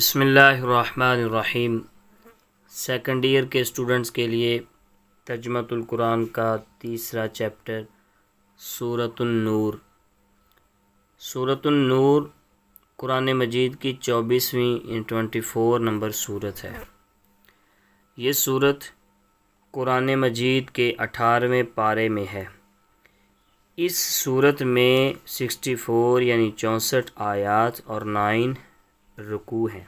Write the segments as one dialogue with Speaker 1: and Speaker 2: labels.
Speaker 1: بسم اللہ الرحمن الرحیم۔ سیکنڈ ایئر کے اسٹوڈنٹس کے لیے ترجمۃ القرآن کا تیسرا چیپٹر سورۃ النور۔ سورۃ النور قرآن مجید کی 24 نمبر سورت ہے۔ یہ سورت قرآن مجید کے 18ویں پارے میں ہے۔ اس سورت میں 64 یعنی 64 آیات اور 9 رکوع ہیں۔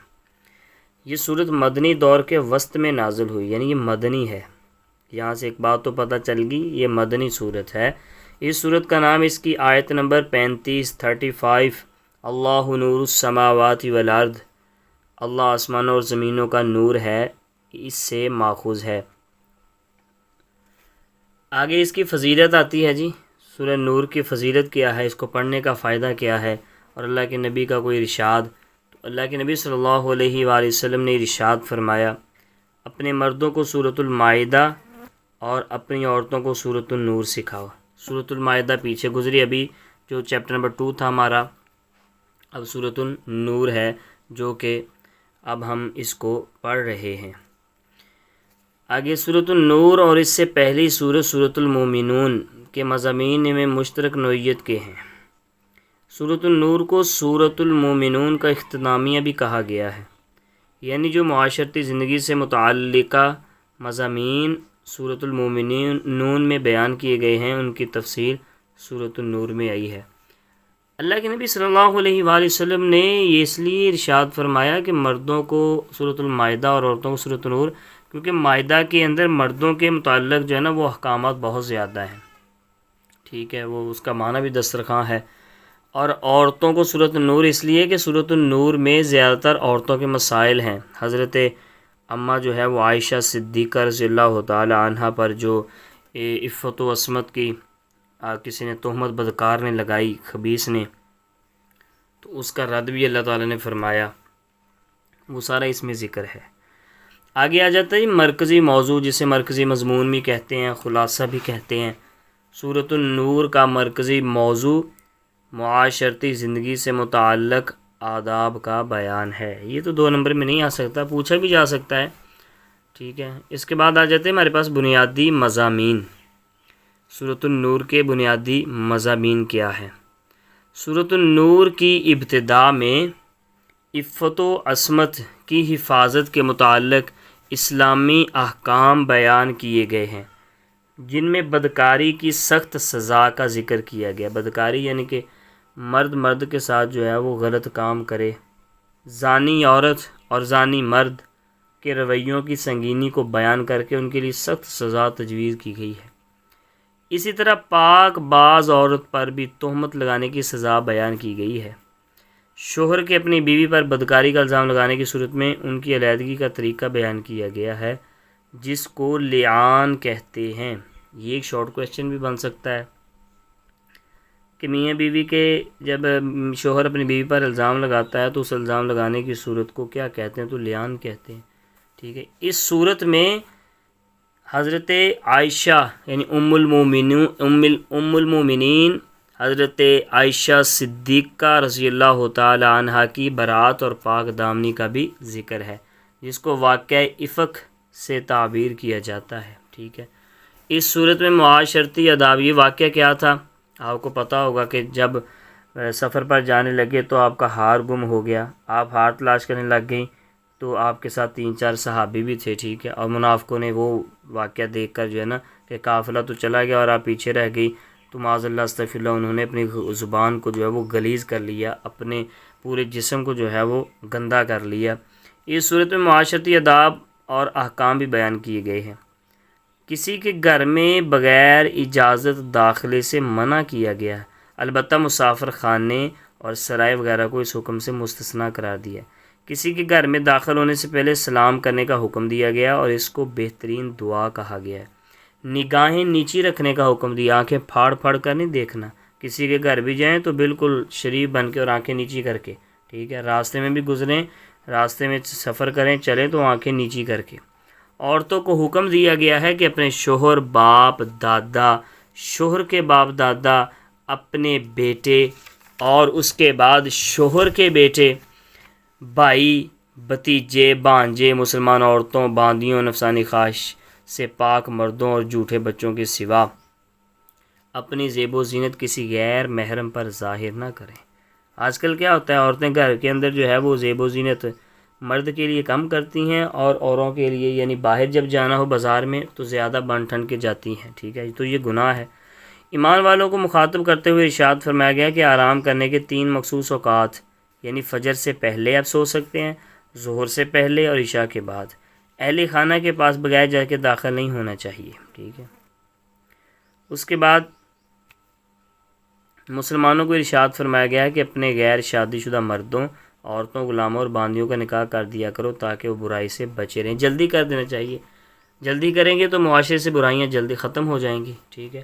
Speaker 1: یہ سورت مدنی دور کے وسط میں نازل ہوئی، یعنی یہ مدنی ہے۔ یہاں سے ایک بات تو پتہ چل گئی، یہ مدنی سورت ہے۔ اس سورت کا نام اس کی آیت نمبر 35 اللہ نور السماوات والارض، اللہ آسمانوں اور زمینوں کا نور ہے، اس سے ماخوذ ہے۔ آگے اس کی فضیلت آتی ہے۔ سورہ نور کی فضیلت کیا ہے، اس کو پڑھنے کا فائدہ کیا ہے، اور اللہ کے نبی کا کوئی ارشاد۔ اللہ کے نبی صلی اللہ علیہ وآلہ وسلم نے ارشاد فرمایا، اپنے مردوں کو سورۃ المائدہ اور اپنی عورتوں کو سورۃ النور سکھاؤ۔ سورۃ المائدہ پیچھے گزری، ابھی جو چیپٹر نمبر 2 تھا ہمارا، اب سورۃ النور ہے جو کہ اب ہم اس کو پڑھ رہے ہیں۔ آگے سورۃ النور اور اس سے پہلی سورت سورۃ المومنون کے مضامین میں مشترک نوعیت کے ہیں۔ سورۃ النور کو سورۃ المومنون کا اختتامیہ بھی کہا گیا ہے، یعنی جو معاشرتی زندگی سے متعلقہ مضامین سورۃ المومنون میں بیان کیے گئے ہیں، ان کی تفصیل سورۃ النور میں آئی ہے۔ اللہ کے نبی صلی اللہ علیہ وآلہ وسلم نے یہ اس لیے ارشاد فرمایا کہ مردوں کو سورۃ المائدہ اور عورتوں کو سورۃ النور، کیونکہ مائدہ کے اندر مردوں کے متعلق جو ہے نا وہ احکامات بہت زیادہ ہیں، ٹھیک ہے، وہ اس کا معنی بھی دسترخواں ہے۔ اور عورتوں کو سورۃ النور اس لیے کہ سورۃ النور میں زیادہ تر عورتوں کے مسائل ہیں۔ حضرت اماں جو ہے وہ عائشہ صدیقہ رضی اللہ تعالی عنہ پر جو عفت و عصمت کی کسی نے تہمت بدکار نے لگائی، خبیث نے، تو اس کا رد بھی اللہ تعالی نے فرمایا، وہ سارا اس میں ذکر ہے۔ آگے آ جاتا ہے مرکزی موضوع، جسے مرکزی مضمون بھی کہتے ہیں، خلاصہ بھی کہتے ہیں۔ سورۃ النور کا مرکزی موضوع معاشرتی زندگی سے متعلق آداب کا بیان ہے۔ یہ تو 2 نمبر میں نہیں آ سکتا، پوچھا بھی جا سکتا ہے، ٹھیک ہے۔ اس کے بعد آ جاتے ہیں ہمارے پاس بنیادی مضامین۔ سورۃ النور کے بنیادی مضامین کیا ہیں؟ سورۃ النور کی ابتدا میں عفت و عصمت کی حفاظت کے متعلق اسلامی احکام بیان کیے گئے ہیں، جن میں بدکاری کی سخت سزا کا ذکر کیا گیا۔ بدکاری یعنی کہ مرد کے ساتھ جو ہے وہ غلط کام کرے، زانی عورت اور زانی مرد کے رویوں کی سنگینی کو بیان کر کے ان کے لیے سخت سزا تجویز کی گئی ہے۔ اسی طرح پاک باز عورت پر بھی تہمت لگانے کی سزا بیان کی گئی ہے۔ شوہر کے اپنی بیوی پر بدکاری کا الزام لگانے کی صورت میں ان کی علیحدگی کا طریقہ بیان کیا گیا ہے، جس کو لعان کہتے ہیں۔ یہ ایک شارٹ کویسچن بھی بن سکتا ہے کہ میاں بیوی کے جب شوہر اپنی بیوی پر الزام لگاتا ہے تو اس الزام لگانے کی صورت کو کیا کہتے ہیں؟ تو لعان کہتے ہیں، ٹھیک ہے۔ اس صورت میں حضرت عائشہ یعنی ام المومنین حضرت عائشہ صدیقہ رضی اللہ تعالی عنہ کی برات اور پاک دامنی کا بھی ذکر ہے، جس کو واقعہ افک سے تعبیر کیا جاتا ہے، ٹھیک ہے۔ اس صورت میں معاشرتی آداب، یہ واقعہ کیا تھا؟ آپ کو پتہ ہوگا کہ جب سفر پر جانے لگے تو آپ کا ہار گم ہو گیا، آپ ہار تلاش کرنے لگ گئیں، تو آپ کے ساتھ 3-4 صحابی بھی تھے، ٹھیک ہے، اور منافقوں نے وہ واقعہ دیکھ کر جو ہے نا کہ قافلہ تو چلا گیا اور آپ پیچھے رہ گئی، تو معاذ اللہ استغفر اللہ، انہوں نے اپنی زبان کو جو ہے وہ غلیظ کر لیا، اپنے پورے جسم کو جو ہے وہ گندا کر لیا۔ اس صورت میں معاشرتی آداب اور احکام بھی بیان کیے گئے ہیں۔ کسی کے گھر میں بغیر اجازت داخلے سے منع کیا گیا ہے، البتہ مسافر خانے اور سرائے وغیرہ کو اس حکم سے مستثنیٰ قرار دیا ہے۔ کسی کے گھر میں داخل ہونے سے پہلے سلام کرنے کا حکم دیا گیا اور اس کو بہترین دعا کہا گیا ہے۔ نگاہیں نیچی رکھنے کا حکم دیا، آنکھیں پھاڑ پھاڑ کر نہیں دیکھنا۔ کسی کے گھر بھی جائیں تو بالکل شریف بن کے اور آنکھیں نیچی کر کے، ٹھیک ہے۔ راستے میں بھی گزریں، راستے میں سفر کریں، چلیں تو آنکھیں نیچی کر کے۔ عورتوں کو حکم دیا گیا ہے کہ اپنے شوہر، باپ دادا، شوہر کے باپ دادا، اپنے بیٹے اور اس کے بعد شوہر کے بیٹے، بھائی، بھتیجے بھانجے مسلمان عورتوں باندیوں نفسانی خواہش سے پاک مردوں اور جھوٹے بچوں کے سوا اپنی زیب و زینت کسی غیر محرم پر ظاہر نہ کریں۔ آج کل کیا ہوتا ہے، عورتیں گھر کے اندر جو ہے وہ زیب و زینت مرد کے لیے کم کرتی ہیں اور عورتوں کے لیے یعنی باہر جب جانا ہو بازار میں تو زیادہ بن ٹھن کے جاتی ہیں، ٹھیک ہے، تو یہ گناہ ہے۔ ایمان والوں کو مخاطب کرتے ہوئے ارشاد فرمایا گیا کہ آرام کرنے کے 3 مخصوص اوقات یعنی فجر سے پہلے آپ سو سکتے ہیں، ظہر سے پہلے اور عشاء کے بعد۔ اہل خانہ کے پاس بغیر جا کے داخل نہیں ہونا چاہیے، ٹھیک ہے۔ اس کے بعد مسلمانوں کو ارشاد فرمایا گیا ہے کہ اپنے غیر شادی شدہ مردوں، عورتوں، غلاموں اور باندیوں کا نکاح کر دیا کرو تاکہ وہ برائی سے بچے رہیں۔ جلدی کر دینا چاہیے، جلدی کریں گے تو معاشرے سے برائیاں جلدی ختم ہو جائیں گی، ٹھیک ہے۔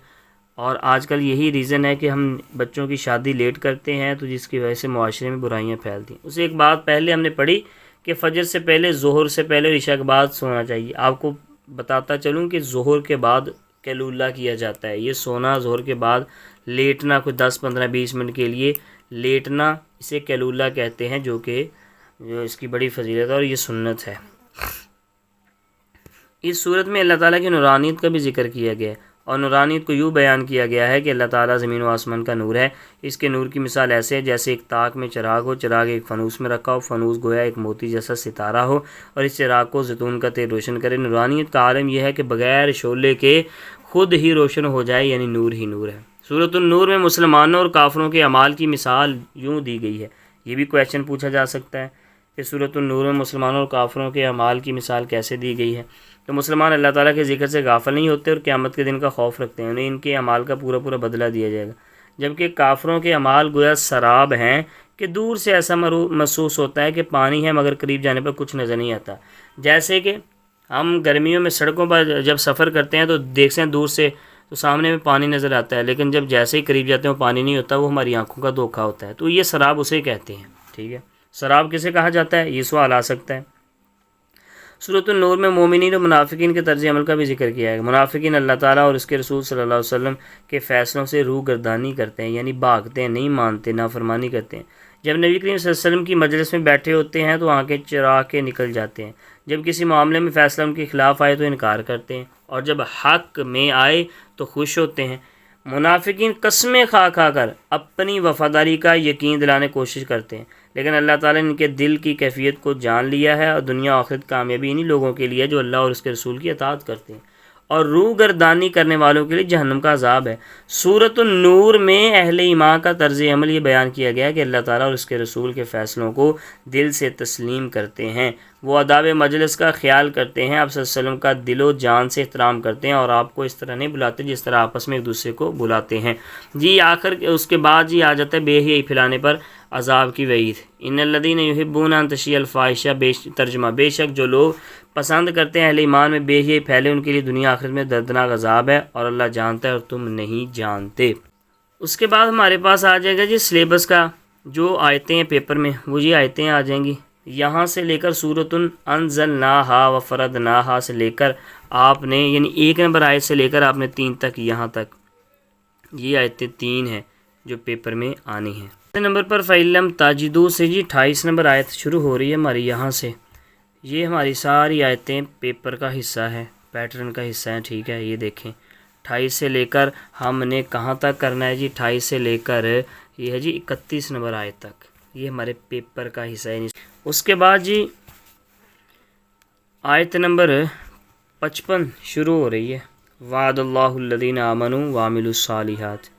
Speaker 1: اور آج کل یہی ریزن ہے کہ ہم بچوں کی شادی لیٹ کرتے ہیں تو جس کی وجہ سے معاشرے میں برائیاں پھیلتی ہیں۔ اسے ایک بات پہلے ہم نے پڑھی کہ فجر سے پہلے، ظہر سے پہلے اور عشاء کے بعد سونا چاہیے۔ آپ کو بتاتا چلوں کہ ظہر کے بعد قیلولہ کیا جاتا ہے، یہ سونا ظہر کے بعد لیٹنا کوئی 10-15-20 منٹ کے لیے لیٹنا، اسے قیلولہ کہتے ہیں، جو اس کی بڑی فضیلت ہے اور یہ سنت ہے۔ اس صورت میں اللہ تعالیٰ کی نورانیت کا بھی ذکر کیا گیا ہے، اور نورانیت کو یوں بیان کیا گیا ہے کہ اللہ تعالیٰ زمین و آسمان کا نور ہے۔ اس کے نور کی مثال ایسے ہے جیسے ایک تاک میں چراغ ہو، چراغ ایک فانوس میں رکھا ہو، فانوس گویا ایک موتی جیسا ستارہ ہو اور اس چراغ کو زیتون کا تیل روشن کرے۔ نورانیت کا عالم یہ ہے کہ بغیر شعلے کے خود ہی روشن ہو جائے، یعنی نور ہی نور ہے۔ سورۃ النور میں مسلمانوں اور کافروں کے اعمال کی مثال یوں دی گئی ہے۔ یہ بھی کویشچن پوچھا جا سکتا ہے کہ سورۃ النور میں مسلمانوں اور کافروں کے اعمال کی مثال کیسے دی گئی ہے؟ تو مسلمان اللہ تعالیٰ کے ذکر سے غافل نہیں ہوتے اور قیامت کے دن کا خوف رکھتے ہیں، انہیں ان کے اعمال کا پورا پورا بدلہ دیا جائے گا، جبکہ کافروں کے اعمال گویا سراب ہیں کہ دور سے ایسا محسوس ہوتا ہے کہ پانی ہے مگر قریب جانے پر کچھ نظر نہیں آتا۔ جیسے کہ ہم گرمیوں میں سڑکوں پر جب سفر کرتے ہیں تو دیکھتے ہیں دور سے تو سامنے میں پانی نظر آتا ہے، لیکن جب جیسے ہی قریب جاتے ہیں وہ پانی نہیں ہوتا، وہ ہماری آنکھوں کا دھوکہ ہوتا ہے۔ تو یہ سراب اسے کہتے ہیں، ٹھیک ہے۔ سراب کسے کہا جاتا ہے، یہ سوال آ سکتا ہے۔ سورۃ النور میں مومنین اور منافقین کے طرز عمل کا بھی ذکر کیا ہے۔ منافقین اللہ تعالیٰ اور اس کے رسول صلی اللہ علیہ وسلم کے فیصلوں سے روح گردانی کرتے ہیں، یعنی بھاگتے ہیں، نہیں مانتے، نافرمانی کرتے ہیں۔ جب نبی کریم صلی اللہ علیہ وسلم کی مجلس میں بیٹھے ہوتے ہیں تو آنکھیں چرا کے نکل جاتے ہیں، جب کسی معاملے میں فیصلہ ان کے خلاف آئے تو انکار کرتے ہیں، اور جب حق میں آئے تو خوش ہوتے ہیں۔ منافقین قسمیں کھا کھا کر اپنی وفاداری کا یقین دلانے کی کوشش کرتے ہیں، لیکن اللہ تعالیٰ نے ان کے دل کی کیفیت کو جان لیا ہے، اور دنیا آخرت کامیابی انہی لوگوں کے لیے جو اللہ اور اس کے رسول کی اطاعت کرتے ہیں، اور روح گردانی کرنے والوں کے لیے جہنم کا عذاب ہے۔ سورۃ النور میں اہل ایمان کا طرز عمل یہ بیان کیا گیا کہ اللہ تعالیٰ اور اس کے رسول کے فیصلوں کو دل سے تسلیم کرتے ہیں، وہ آداب مجلس کا خیال کرتے ہیں، آپ صلی اللہ علیہ وسلم کا دل و جان سے احترام کرتے ہیں، اور آپ کو اس طرح نہیں بلاتے جس طرح آپس میں ایک دوسرے کو بلاتے ہیں۔ جی آخر اس کے بعد جی آ جاتا ہے بے حیائی پھیلانے پر عذاب کی وعید۔ ان الذین یحبون ان تشیع الفاحشہ، ترجمہ بے شک جو لوگ پسند کرتے ہیں اہل ایمان میں بے حیائی پھیلے، ان کے لیے دنیا آخرت میں دردناک عذاب ہے، اور اللہ جانتا ہے اور تم نہیں جانتے۔ اس کے بعد ہمارے پاس آ جائے گا جی سلیبس کا جو آیتیں ہیں پیپر میں، وہ یہ آیتیں آ جائیں گی یہاں سے لے کر سورۃ انزلناہا وفرضناہا سے لے کر آپ نے یعنی 1 نمبر آیت سے لے کر آپ نے 3 تک، یہاں تک یہ آیتیں 3 ہیں جو پیپر میں آنی ہیں۔ نمبر پر فَإِلَّمْ تَجِدُوا سے جی 28 نمبر آیت شروع ہو رہی ہے ہماری یہاں سے۔ یہ ہماری ساری آیتیں پیپر کا حصہ ہے، پیٹرن کا حصہ ہے، ٹھیک ہے۔ یہ دیکھیں 28 سے لے کر ہم نے کہاں تک کرنا ہے جی، 28 سے لے کر یہ ہے جی 31 نمبر آیت تک، یہ ہمارے پیپر کا حصہ ہے۔ اس کے بعد جی آیت نمبر 55 شروع ہو رہی ہے، وعد اللہ الذین آمنوا وعملوا الصالحات،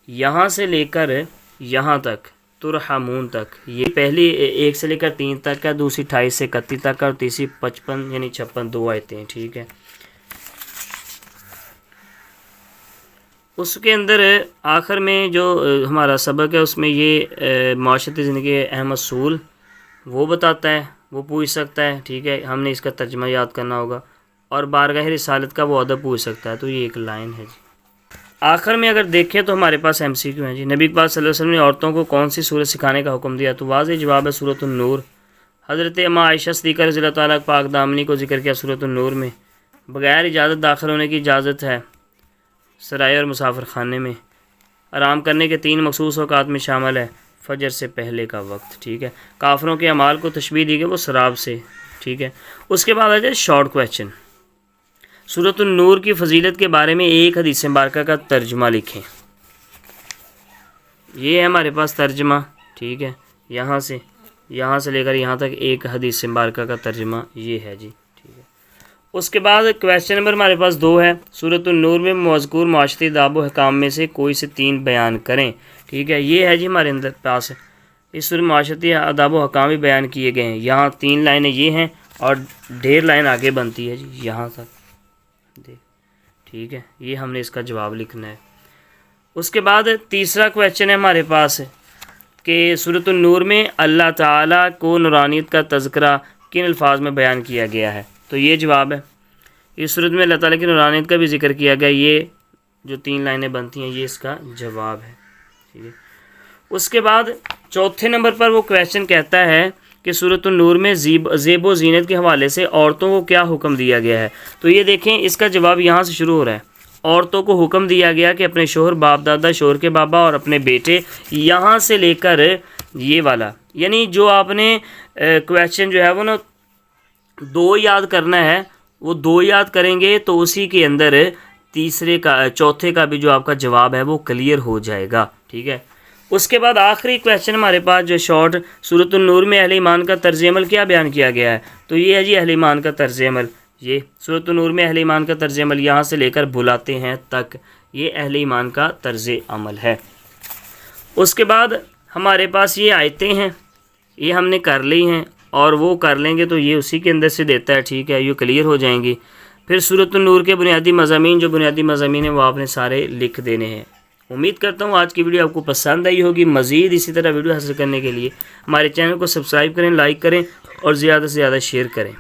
Speaker 1: یہاں سے لے کر یہاں تک ترحمون تک، یہ پہلی 1 سے لے کر 3 تک ہے، دوسری 28 سے 31 تک اور تیسری 55 یعنی 56 2 آیتیں ہیں، ٹھیک ہے۔ اس کے اندر آخر میں جو ہمارا سبق ہے اس میں یہ معاشرتی زندگی کے اہم اصول وہ بتاتا ہے، وہ پوچھ سکتا ہے، ٹھیک ہے، ہم نے اس کا ترجمہ یاد کرنا ہوگا، اور بارگاہ رسالت کا وہ ادب پوچھ سکتا ہے، تو یہ ایک لائن ہے جی۔ آخر میں اگر دیکھیں تو ہمارے پاس MCQ ہیں جی، نبی پاک صلی اللہ علیہ وسلم نے عورتوں کو کون سی سورت سکھانے کا حکم دیا، تو واضح جواب ہے سورۃ النور۔ حضرت اماں عائشہ صدیقہ رضی اللہ تعالیٰ پاک دامنی کو ذکر کیا سورۃ النور میں۔ بغیر اجازت داخل ہونے کی اجازت ہے سرائے اور مسافر خانے میں۔ آرام کرنے کے 3 مخصوص اوقات میں شامل ہے فجر سے پہلے کا وقت، ٹھیک ہے۔ کافروں کے اعمال کو تشبیہ دی گئی وہ سراب سے، ٹھیک ہے۔ اس کے بعد آ جائے شارٹ کویشچن، سورۃ النور کی فضیلت کے بارے میں ایک حدیث مبارکہ کا ترجمہ لکھیں۔ یہ ہے ہمارے پاس ترجمہ، ٹھیک ہے، یہاں سے لے کر یہاں تک ایک حدیث مبارکہ کا ترجمہ یہ ہے جی، ٹھیک ہے۔ اس کے بعد کویشچن نمبر ہمارے پاس 2 ہے، سورۃ النور میں مذکور معاشرتی آداب و حکام میں سے کوئی سے 3 بیان کریں، ٹھیک ہے۔ یہ ہے جی ہمارے اندر پاس اس سورۃ معاشرتی آداب و حکام بھی بیان کیے گئے ہیں۔ یہاں 3 لائنیں یہ ہیں اور ڈھیر لائن آگے بنتی ہے جی یہاں تک، ٹھیک ہے۔ یہ ہم نے اس کا جواب لکھنا ہے۔ اس کے بعد تیسرا کویشچن ہے ہمارے پاس کہ سورۃ النور میں اللہ تعالیٰ کو نورانیت کا تذکرہ کن الفاظ میں بیان کیا گیا ہے؟ تو یہ جواب ہے، اس صورت میں اللہ تعالیٰ کی نورانیت کا بھی ذکر کیا گیا، یہ جو 3 لائنیں بنتی ہیں یہ اس کا جواب ہے، ٹھیک ہے۔ اس کے بعد چوتھے نمبر پر وہ کویشچن کہتا ہے کہ سورۃ النور میں زیب و زینت کے حوالے سے عورتوں کو کیا حکم دیا گیا ہے؟ تو یہ دیکھیں اس کا جواب یہاں سے شروع ہو رہا ہے، عورتوں کو حکم دیا گیا کہ اپنے شوہر، باپ دادا، شوہر کے بابا اور اپنے بیٹے، یہاں سے لے کر یہ والا، یعنی جو آپ نے کویشچن جو ہے وہ نا 2 یاد کرنا ہے، وہ 2 یاد کریں گے تو اسی کے اندر چوتھے کا بھی جو آپ کا جواب ہے وہ کلیئر ہو جائے گا، ٹھیک ہے۔ اس کے بعد آخری کویشچن ہمارے پاس جو شارٹ، سورۃ النور میں اہل ایمان کا طرز عمل کیا بیان کیا گیا ہے؟ تو یہ ہے جی اہل ایمان کا طرز عمل، یہ سورۃ النور میں اہل ایمان کا طرز عمل یہاں سے لے کر بلاتے ہیں تک یہ اہل ایمان کا طرز عمل ہے۔ اس کے بعد ہمارے پاس یہ آیتیں ہیں، یہ ہم نے کر لی ہیں اور وہ کر لیں گے تو یہ اسی کے اندر سے دیتا ہے، ٹھیک ہے، یہ کلیئر ہو جائیں گی۔ پھر سورۃ النور کے بنیادی مضامین، جو بنیادی مضامین ہیں وہ آپ نے سارے لکھ دینے ہیں۔ امید کرتا ہوں آج کی ویڈیو آپ کو پسند آئی ہوگی۔ مزید اسی طرح ویڈیو حاصل کرنے کے لیے ہمارے چینل کو سبسکرائب کریں، لائک کریں اور زیادہ سے زیادہ شیئر کریں۔